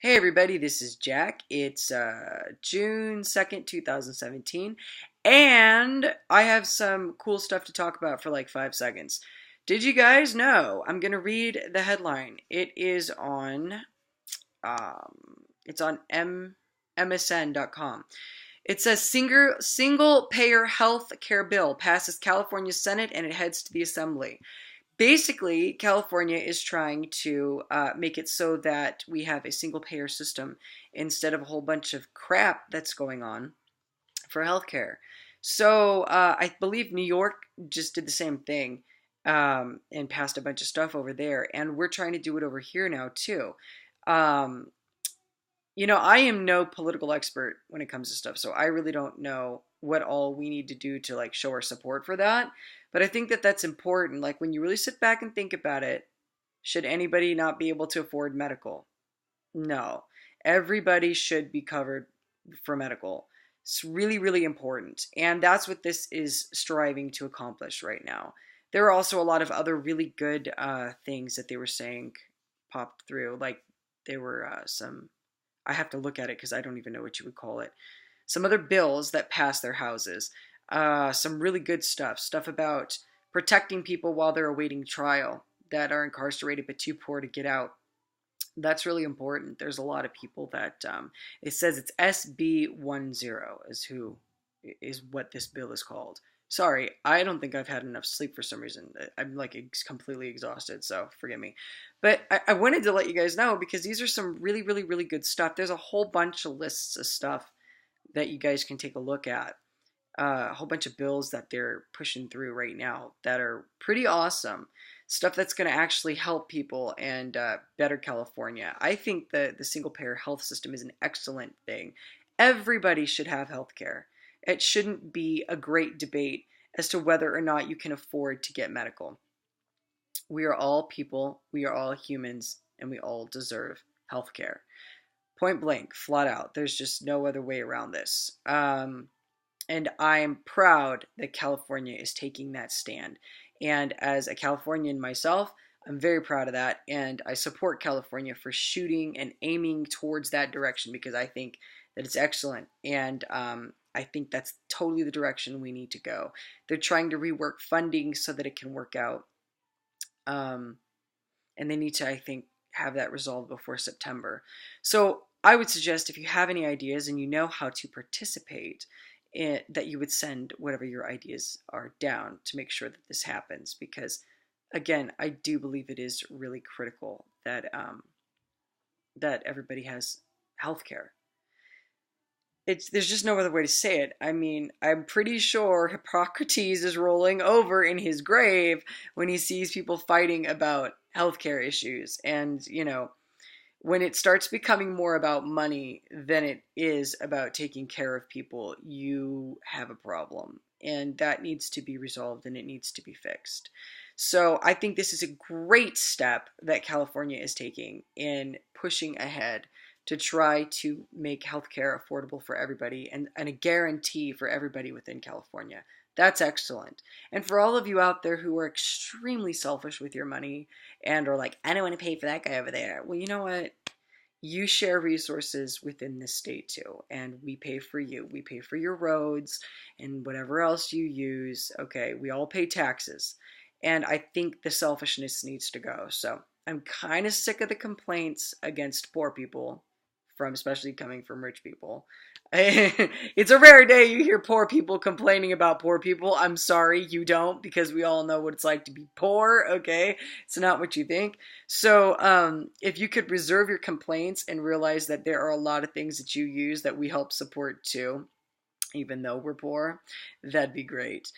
Hey everybody, this is Jack. It's June 2nd, 2017, and I have some cool stuff to talk about for like 5 seconds. Did you guys know? I'm gonna read the headline. It's on MSN.com. It says single payer health care bill passes California Senate and it heads to the Assembly. Basically, California is trying to make it so that we have a single payer system instead of a whole bunch of crap that's going on for healthcare. So I believe New York just did the same thing and passed a bunch of stuff over there, and we're trying to do it over here now too. Um, I am no political expert when it comes to stuff, so I really don't know what all we need to do to like show our support for that. But I think that that's important. Like when you really sit back and think about it, should anybody not be able to afford medical? No. Everybody should be covered for medical. It's really, really important. And that's what this is striving to accomplish right now. There are also a lot of other really good things that they were saying popped through. Like there were some I have to look at it because I don't even know what you would call it. Some other bills that pass their houses. Some really good stuff about protecting people while they're awaiting trial that are incarcerated but too poor to get out. That's really important. There's a lot of people that it says it's SB10 is what this bill is called. Sorry, I don't think I've had enough sleep for some reason. I'm like completely exhausted, so forgive me. But I wanted to let you guys know because these are some really, really, really good stuff. There's a whole bunch of lists of stuff that you guys can take a look at. A whole bunch of bills that they're pushing through right now that are pretty awesome. Stuff that's going to actually help people and better California. I think the single payer health system is an excellent thing. Everybody should have health care. It shouldn't be a great debate as to whether or not you can afford to get medical. We are all people, we are all humans, and we all deserve health care. Point blank, flat out. There's just no other way around this. And I am proud that California is taking that stand. And as a Californian myself, I'm very proud of that. And I support California for shooting and aiming towards that direction because I think that it's excellent. And I think that's totally the direction we need to go. They're trying to rework funding so that it can work out. And they need to, I think, have that resolved before September. So I would suggest if you have any ideas and you know how to participate, that you would send whatever your ideas are down to make sure that this happens. Because, again, I do believe it is really critical that that everybody has health care. There's just no other way to say it. I mean, I'm pretty sure Hippocrates is rolling over in his grave when he sees people fighting about healthcare issues. And, when it starts becoming more about money than it is about taking care of people, you have a problem. And that needs to be resolved and it needs to be fixed. So I think this is a great step that California is taking in pushing ahead to try to make healthcare affordable for everybody and a guarantee for everybody within California. That's excellent. And for all of you out there who are extremely selfish with your money and are like, I don't want to pay for that guy over there. Well, you know what? You share resources within this state too, and we pay for you. We pay for your roads and whatever else you use. Okay, we all pay taxes. And I think the selfishness needs to go. So I'm kind of sick of the complaints against poor people, especially coming from rich people. It's a rare day you hear poor people complaining about poor people. I'm sorry, you don't, because we all know what it's like to be poor, okay? It's not what you think. So if you could reserve your complaints and realize that there are a lot of things that you use that we help support too, even though we're poor, that'd be great.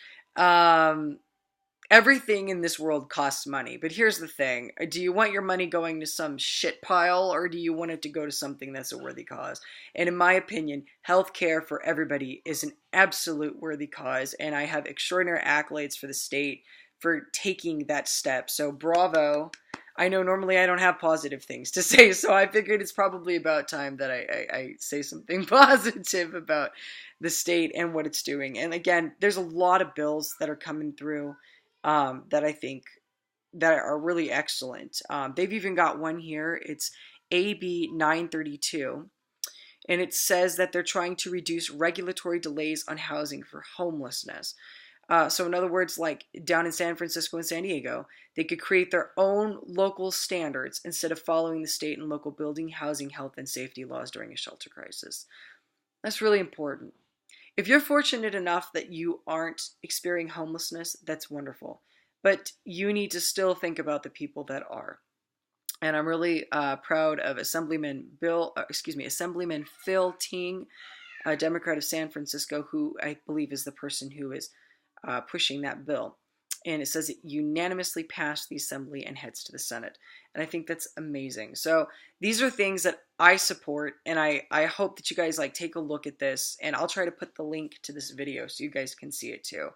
Everything in this world costs money, but here's the thing. Do you want your money going to some shit pile, or do you want it to go to something that's a worthy cause? And in my opinion, healthcare for everybody is an absolute worthy cause, and I have extraordinary accolades for the state for taking that step. So bravo. I know normally I don't have positive things to say, so I figured it's probably about time that I say something positive about the state and what it's doing. And again, there's a lot of bills that are coming through that I think that are really excellent. They've even got one here. It's AB 932. And it says that they're trying to reduce regulatory delays on housing for homelessness. So in other words, like down in San Francisco and San Diego, they could create their own local standards instead of following the state and local building, housing, health, and safety laws during a shelter crisis. That's really important. If you're fortunate enough that you aren't experiencing homelessness, that's wonderful. But you need to still think about the people that are. And I'm really proud of Assemblyman Phil Ting, a Democrat of San Francisco, who I believe is the person who is pushing that bill. And it says it unanimously passed the Assembly and heads to the Senate. And I think that's amazing. So these are things that I support, and I hope that you guys like take a look at this. And I'll try to put the link to this video so you guys can see it too.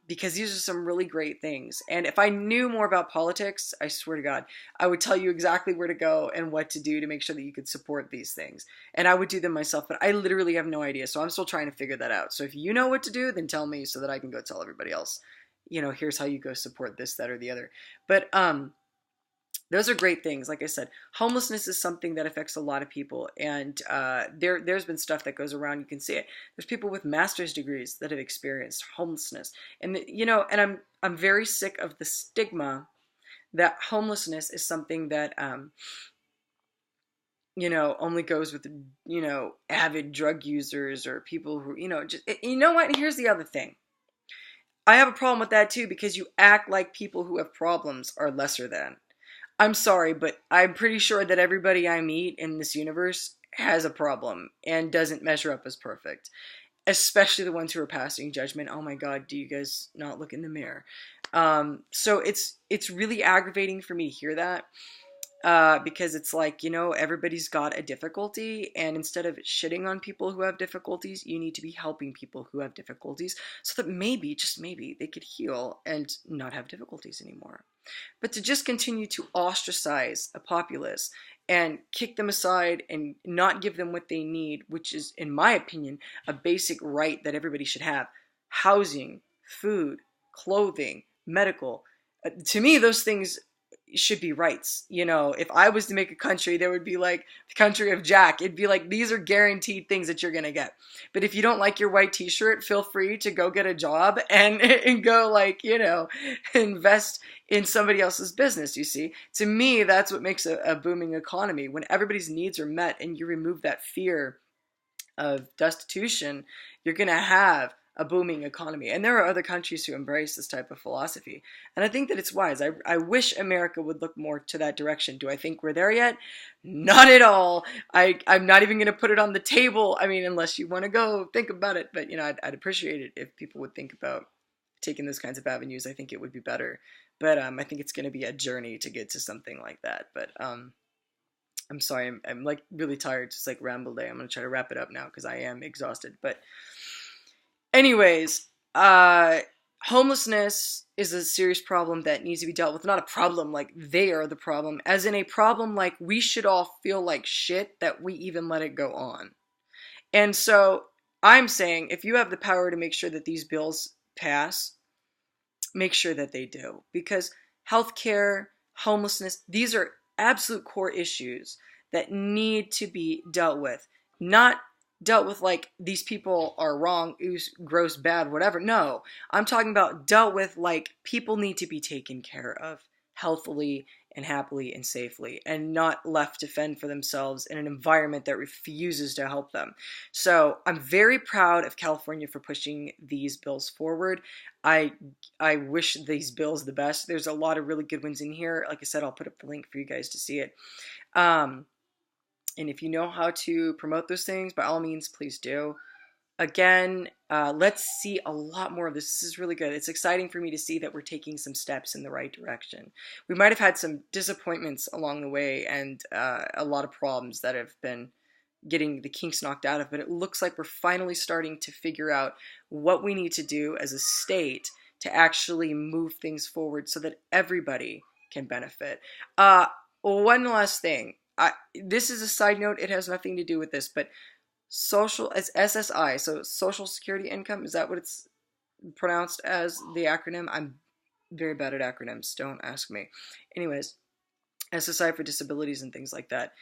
Because these are some really great things. And if I knew more about politics, I swear to God, I would tell you exactly where to go and what to do to make sure that you could support these things. And I would do them myself, but I literally have no idea. So I'm still trying to figure that out. So if you know what to do, then tell me so that I can go tell everybody else, here's how you go support this, that, or the other. But, those are great things. Like I said, homelessness is something that affects a lot of people, and there's been stuff that goes around. You can see it. There's people with master's degrees that have experienced homelessness, and and I'm very sick of the stigma that homelessness is something that only goes with avid drug users or people who just what. Here's the other thing. I have a problem with that too, because you act like people who have problems are lesser than. I'm sorry, but I'm pretty sure that everybody I meet in this universe has a problem and doesn't measure up as perfect. Especially the ones who are passing judgment. Oh my God, do you guys not look in the mirror? So it's really aggravating for me to hear that. Because it's like, everybody's got a difficulty, and instead of shitting on people who have difficulties, you need to be helping people who have difficulties so that maybe, just maybe, they could heal and not have difficulties anymore. But to just continue to ostracize a populace and kick them aside and not give them what they need, which is, in my opinion, a basic right that everybody should have: housing, food, clothing, medical. To me, those things should be rights. If I was to make a country, there would be like the country of Jack. It'd be like, these are guaranteed things that you're going to get. But if you don't like your white t-shirt, feel free to go get a job and go invest in somebody else's business. You see, to me, that's what makes a booming economy. When everybody's needs are met and you remove that fear of destitution, you're going to have a booming economy. And there are other countries who embrace this type of philosophy. And I think that it's wise. I wish America would look more to that direction. Do I think we're there yet? Not at all. I'm not even going to put it on the table. I mean, unless you want to go think about it. But, I'd appreciate it if people would think about taking those kinds of avenues. I think it would be better. But I think it's going to be a journey to get to something like that. But I'm sorry. I'm like really tired. Just like ramble day. I'm going to try to wrap it up now because I am exhausted. But anyways, homelessness is a serious problem that needs to be dealt with. Not a problem like they are the problem, as in a problem like we should all feel like shit that we even let it go on. And so I'm saying, if you have the power to make sure that these bills pass, make sure that they do. Because healthcare, homelessness, these are absolute core issues that need to be dealt with. Not dealt with like these people are wrong, gross, bad, whatever. No, I'm talking about dealt with like people need to be taken care of healthily and happily and safely, and not left to fend for themselves in an environment that refuses to help them. So I'm very proud of California for pushing these bills forward. I wish these bills the best. There's a lot of really good ones in here. Like I said, I'll put up the link for you guys to see it. And if you know how to promote those things, by all means, please do. Again, let's see a lot more of this. This is really good. It's exciting for me to see that we're taking some steps in the right direction. We might have had some disappointments along the way and a lot of problems that have been getting the kinks knocked out of, but it looks like we're finally starting to figure out what we need to do as a state to actually move things forward so that everybody can benefit. One last thing. This is a side note. It has nothing to do with this, but as SSI, so Social Security Income, is that what it's pronounced as, the acronym? I'm very bad at acronyms. Don't ask me. Anyways, SSI for disabilities and things like that.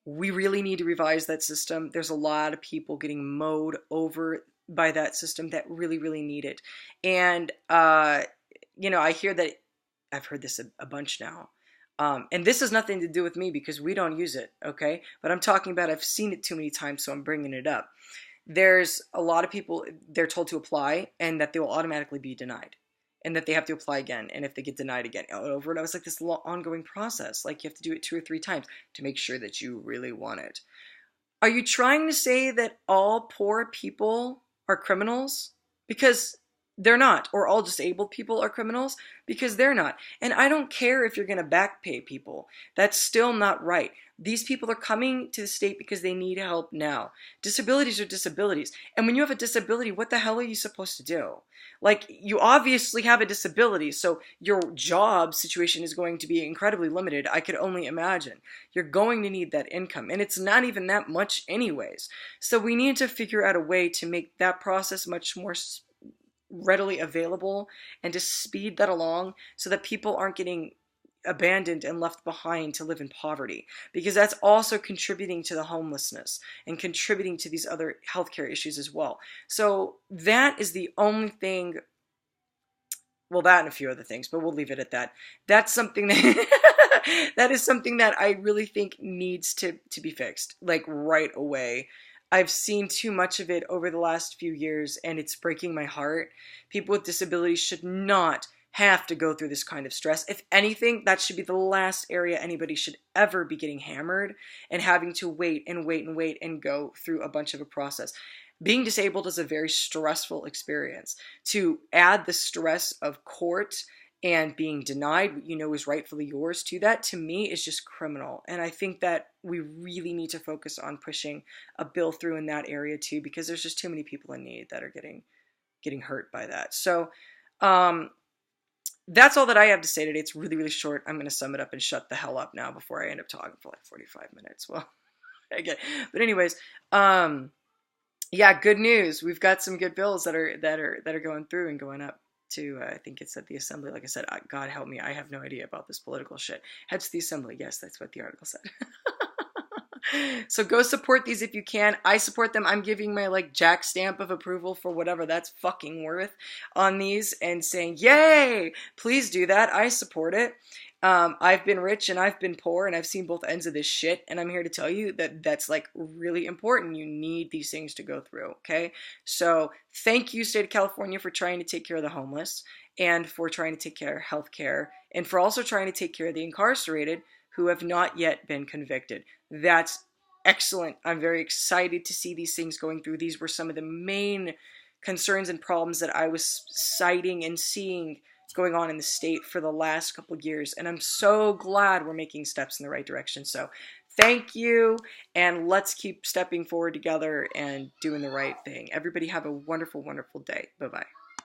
We really need to revise that system. There's a lot of people getting mowed over by that system that really, really need it. And, I hear that, I've heard this a bunch now. And this has nothing to do with me because we don't use it, okay? But I'm talking about, I've seen it too many times, so I'm bringing it up. There's a lot of people, they're told to apply and that they will automatically be denied. And that they have to apply again, and if they get denied again, over and over, it's like this ongoing process. Like you have to do it 2 or 3 times to make sure that you really want it. Are you trying to say that all poor people are criminals? Because they're not. Or all disabled people are criminals? Because they're not. And I don't care if you're going to back pay people. That's still not right. These people are coming to the state because they need help now. Disabilities are disabilities. And when you have a disability, what the hell are you supposed to do? Like, you obviously have a disability, so your job situation is going to be incredibly limited. I could only imagine. You're going to need that income, and it's not even that much anyways. So we need to figure out a way to make that process much more readily available and to speed that along so that people aren't getting abandoned and left behind to live in poverty, because that's also contributing to the homelessness and contributing to these other healthcare issues as well. So that is the only thing, well, that and a few other things, but we'll leave it at that. That's something that that is something that I really think needs to be fixed, like right away. I've seen too much of it over the last few years, and it's breaking my heart. People with disabilities should not have to go through this kind of stress. If anything, that should be the last area anybody should ever be getting hammered and having to wait and wait and wait and go through a bunch of a process. Being disabled is a very stressful experience. To add the stress of court and being denied what you know is rightfully yours to that, to me, is just criminal. And I think that we really need to focus on pushing a bill through in that area too, because there's just too many people in need that are getting hurt by that. So that's all that I have to say today. It's really, really short. I'm going to sum it up and shut the hell up now before I end up talking for like 45 minutes. Well, okay. But anyways, yeah, good news. We've got some good bills that are going through and going up to, I think it's at the Assembly. Like I said, God help me, I have no idea about this political shit. Heads to the Assembly. Yes, that's what the article said. So go support these if you can. I support them. I'm giving my like jack stamp of approval for whatever that's fucking worth on these and saying, yay, please do that. I support it. I've been rich and I've been poor and I've seen both ends of this shit. And I'm here to tell you that that's like really important. You need these things to go through. Okay. So thank you, State of California, for trying to take care of the homeless and for trying to take care of healthcare and for also trying to take care of the incarcerated who have not yet been convicted. That's excellent. I'm very excited to see these things going through. These were some of the main concerns and problems that I was citing and seeing going on in the state for the last couple of years. And I'm so glad we're making steps in the right direction. So thank you. And let's keep stepping forward together and doing the right thing. Everybody have a wonderful, wonderful day. Bye-bye.